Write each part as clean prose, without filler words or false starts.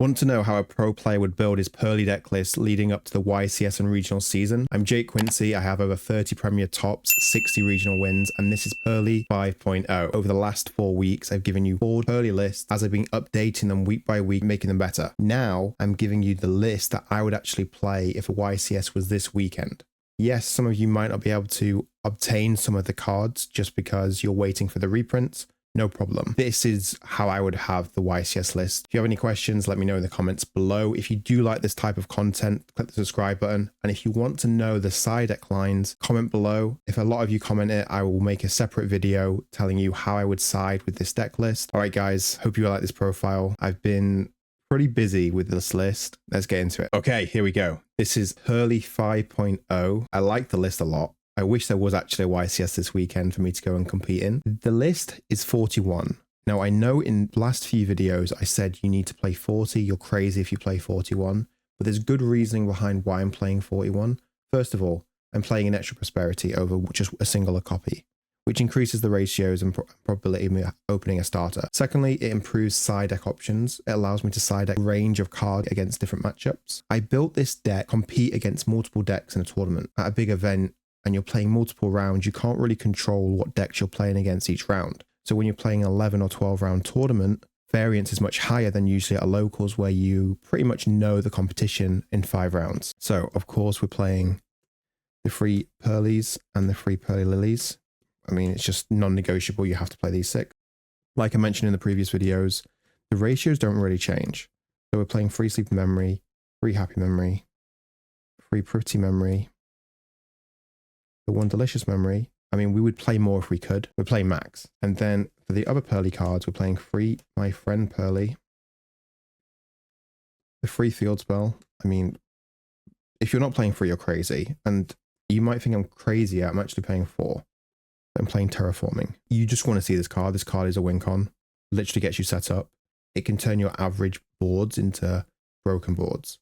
Want to know how a pro player would build his Purrely decklist leading up to the YCS and regional season? I'm Jake Quinsee. I have over 30 Premier tops, 60 regional wins, and this is Purrely 5.0. Over the last 4 weeks, I've given you 4 Purrely lists as I've been updating them week by week, making them better. Now, I'm giving you the list that I would actually play if a YCS was this weekend. Yes, some of you might not be able to obtain some of the cards just because you're waiting for the reprints. No problem. This is how I would have the YCS list. If you have any questions, let me know in the comments below. If you do like this type of content, click the subscribe button. And if you want to know the side deck lines, comment below. If a lot of you comment it, I will make a separate video telling you how I would side with this deck list. All right, guys, hope you like this profile. I've been pretty busy with this list. Let's get into it. Okay, here we go. This is Purrely 5.0. I like the list a lot. I wish there was actually a YCS this weekend for me to go and compete in. The list is 41. Now, I know in the last few videos I said you need to play 40. You're crazy if you play 41. But there's good reasoning behind why I'm playing 41. First of all, I'm playing an extra prosperity over just a singular copy, which increases the ratios and probability of me opening a starter. Secondly, it improves side deck options. It allows me to side deck a range of cards against different matchups. I built this deck to compete against multiple decks in a tournament. At a big event, and you're playing multiple rounds, you can't really control what decks you're playing against each round. So when you're playing an 11 or 12 round tournament, variance is much higher than usually at locals where you pretty much know the competition in 5 rounds. So of course we're playing the free Purrelys and the free Purrely Lilies. I mean, it's just non-negotiable. You have to play these 6. Like I mentioned in the previous videos, the ratios don't really change. So we're playing free Sleepy Memory, free Happy Memory, free Pretty Memory, the One Delicious Memory. I mean, we would play more if we could. We're playing max. And then for the other Purrely cards, we're playing free My Friend Purrely, the free Field Spell. I mean, if you're not playing free, you're crazy. And you might think I'm crazy. I'm actually playing 4. I'm playing Terraforming. You just want to see this card. This card is a win con. Literally gets you set up. It can turn your average boards into broken boards,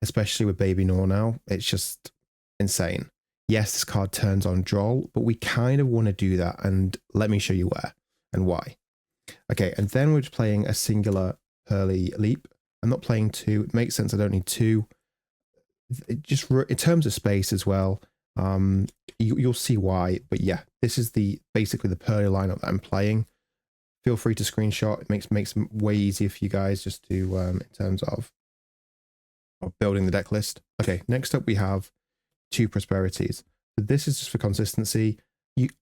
especially with Baby Nor now. It's just insane. Yes, this card turns on Droll, but we kind of want to do that, and let me show you where and why. Okay, and then we're just playing a singular Purrely Leap. I'm not playing 2. It makes sense. I don't need 2. It just in terms of space as well. You'll see why, but yeah, this is basically the Purrely lineup that I'm playing. Feel free to screenshot. It makes it way easier for you guys just to in terms of building the deck list. Okay, next up we have 2 prosperities. So this is just for consistency.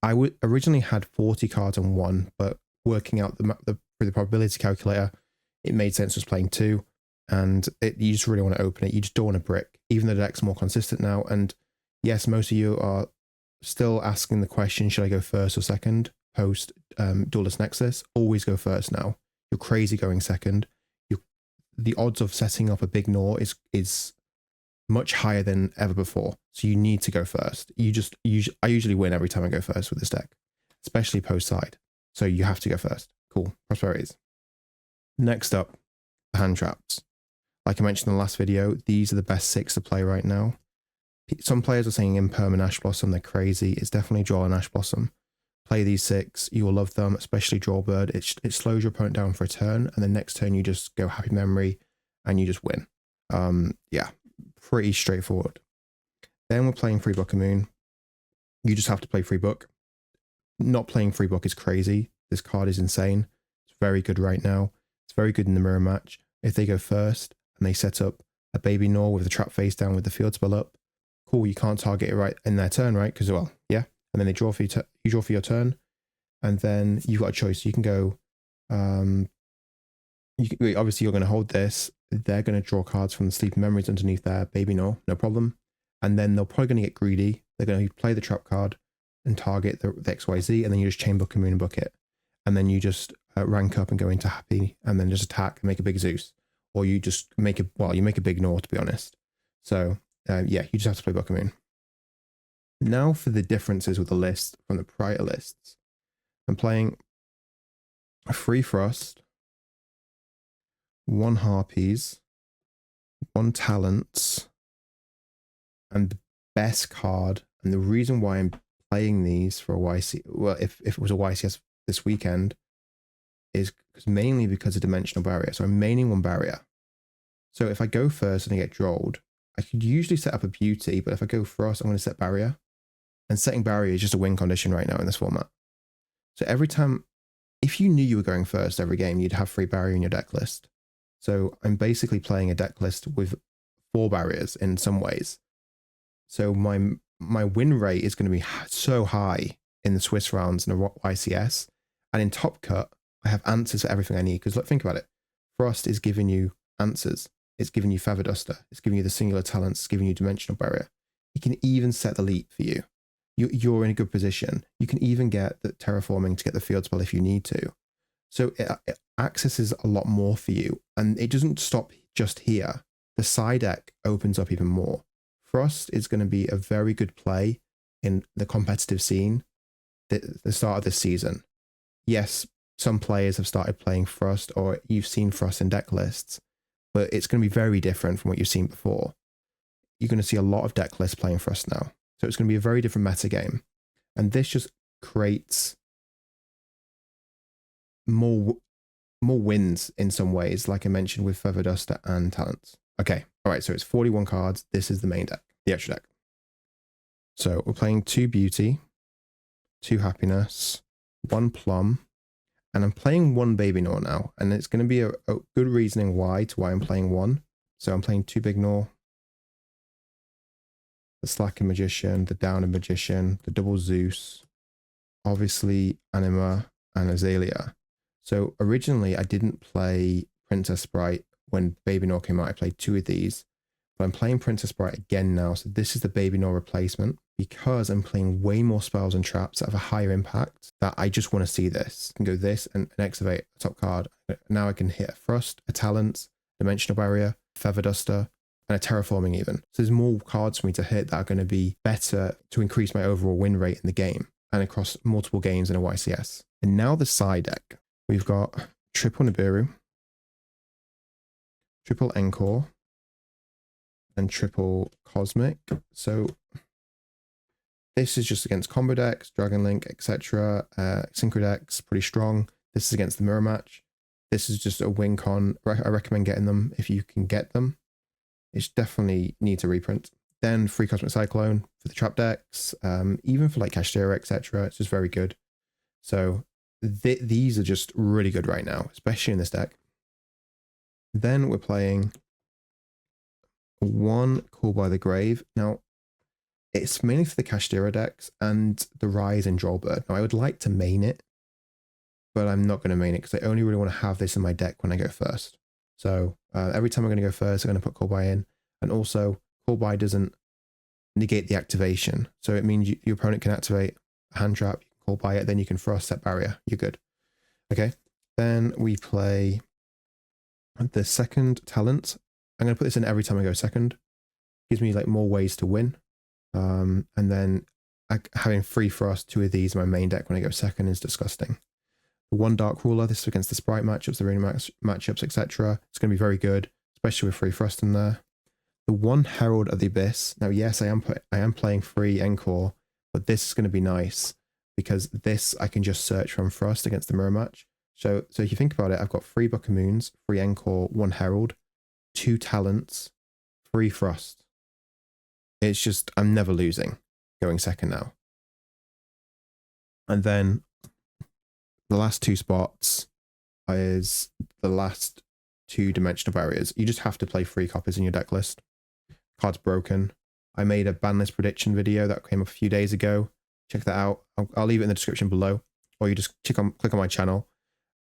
I originally had 40 cards on 1, but working out the probability calculator, it made sense just playing 2. And you just really want to open it. You just don't want to brick, even though the deck's more consistent now. And yes, most of you are still asking the question, should I go first or second post Duelist Nexus? Always go first now. You're crazy going second. The odds of setting up a big Nor is much higher than ever before. So you need to go first. I usually win every time I go first with this deck, especially post side. So you have to go first. Cool. Prosperities. Next up, the hand traps. Like I mentioned in the last video, these are the best 6 to play right now. Some players are saying Imperm and Ash Blossom, they're crazy. It's definitely Draw and Ash Blossom. Play these 6, you will love them, especially Drawbird. It slows your opponent down for a turn, and the next turn you just go Happy Memory and you just win. Yeah, pretty straightforward. Then we're playing Free Book of Moon. You just have to play Free Book. Not playing Free Book is crazy. This card is insane. It's very good right now. It's very good in the mirror match. If they go first and they set up a Baby Nor with the trap face down with the field spell up, cool, you can't target it right in their turn, right? Because, well, yeah. And then they draw for you, you draw for your turn, and then you've got a choice. You can go, obviously you're going to hold this. They're going to draw cards from the Sleeping Memories underneath their Baby Nor, no problem. And then they're probably going to get greedy. They're going to play the trap card and target the XYZ, and then you just chain Book and Moon and book it. And then you just rank up and go into Happy, and then just attack and make a big Zeus. Or you just make you make a big Nor, to be honest. So, yeah, you just have to play Book of Moon. Now for the differences with the list from the prior lists. I'm playing a Free Frost, 1 Harpies, 1 Talents, and the best card, and the reason why I'm playing these for a YC, well, if it was a YCS this weekend, is mainly because of Dimensional Barrier. So I'm maining 1 barrier. So if I go first and I get drolled, I could usually set up a beauty, but if I go Frost, I'm going to set barrier. And setting barrier is just a win condition right now in this format. So every time, if you knew you were going first every game, you'd have free barrier in your deck list. So I'm basically playing a deck list with 4 barriers in some ways. So my win rate is going to be so high in the Swiss rounds and the YCS. And in Top Cut, I have answers for everything I need. Because look, think about it. Frost is giving you answers. It's giving you Feather Duster. It's giving you the singular talents. It's giving you dimensional barrier. It can even set the leap for you. You're in a good position. You can even get the terraforming to get the field spell if you need to. So it accesses a lot more for you. And it doesn't stop just here. The side deck opens up even more. Frost is going to be a very good play in the competitive scene at the start of this season. Yes, some players have started playing Frost, or you've seen Frost in deck lists, but it's going to be very different from what you've seen before. You're going to see a lot of deck lists playing Frost now. So it's going to be a very different meta game. And this just creates more wins in some ways, like I mentioned with Feather Duster and Talents. Okay, all right, so it's 41 cards. This is the main deck, the extra deck. So we're playing 2 Beauty, 2 Happiness, 1 Plum, and I'm playing 1 Baby Gnaw now. And it's going to be a good reasoning why I'm playing 1. So I'm playing 2 Big Gnaw, the Slacker Magician, the Downer Magician, the Double Zeus, obviously Anima and Azalea. So originally I didn't play Princess Sprite when Baby Gnaw came out. I played 2 of these, but I'm playing Princess Sprite again now. So this is the Baby Gnaw replacement because I'm playing way more spells and traps that have a higher impact that I just want to see this. I can go this and activate a top card. Now I can hit a Frost, a Talents, Dimensional Barrier, Feather Duster, and a Terraforming even. So there's more cards for me to hit that are going to be better to increase my overall win rate in the game and across multiple games in a YCS. And now the side deck. We've got triple Nibiru, triple Encore, and triple Cosmic. So this is just against combo decks, Dragon Link, etc. Synchro decks, pretty strong. This is against the mirror match. This is just a win con. I recommend getting them if you can get them. It definitely needs a reprint. Then free Cosmic Cyclone for the trap decks, even for like Kashtira, etc. It's just very good. So these are just really good right now, especially in this deck. Then we're playing 1 Call by the Grave. Now, it's mainly for the Kashtira decks and the Rise and Drollbird. Now, I would like to main it, but I'm not going to main it because I only really want to have this in my deck when I go first. So every time I'm going to go first, I'm going to put Call by in. And also, Call by doesn't negate the activation. So it means your opponent can activate a hand trap, you can Call by it, then you can Frost, set barrier. You're good. Okay. Then we play the second Talent. I'm going to put this in every time I go second. Gives me like more ways to win. And then having free Frost, 2 of these in my main deck when I go second is disgusting. The 1 Dark Ruler, this is against the Sprite matchups, the arena matchups, etc. It's going to be very good, especially with free Frost in there. The 1 Herald of the Abyss. Now, yes, I am playing free Encore, but this is going to be nice because this I can just search from Frost against the mirror match. So if you think about it, I've got 3 Book of Moons, 3 Encore, 1 Herald, 2 Talents, 3 Frost. It's just, I'm never losing going second now. And then the last 2 spots is the last 2 dimensional barriers. You just have to play 3 copies in your deck list. Card's broken. I made a ban list prediction video that came up a few days ago. Check that out. I'll leave it in the description below, or you just click on my channel.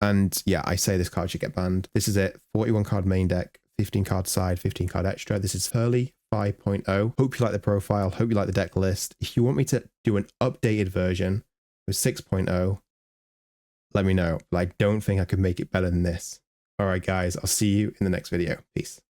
And yeah, I say this card should get banned. This is it. 41 card main deck, 15 card side, 15 card extra. This is Purrely 5.0. Hope you like the profile. Hope you like the deck list. If you want me to do an updated version with 6.0, let me know. But I don't think I could make it better than this. All right, guys, I'll see you in the next video. Peace.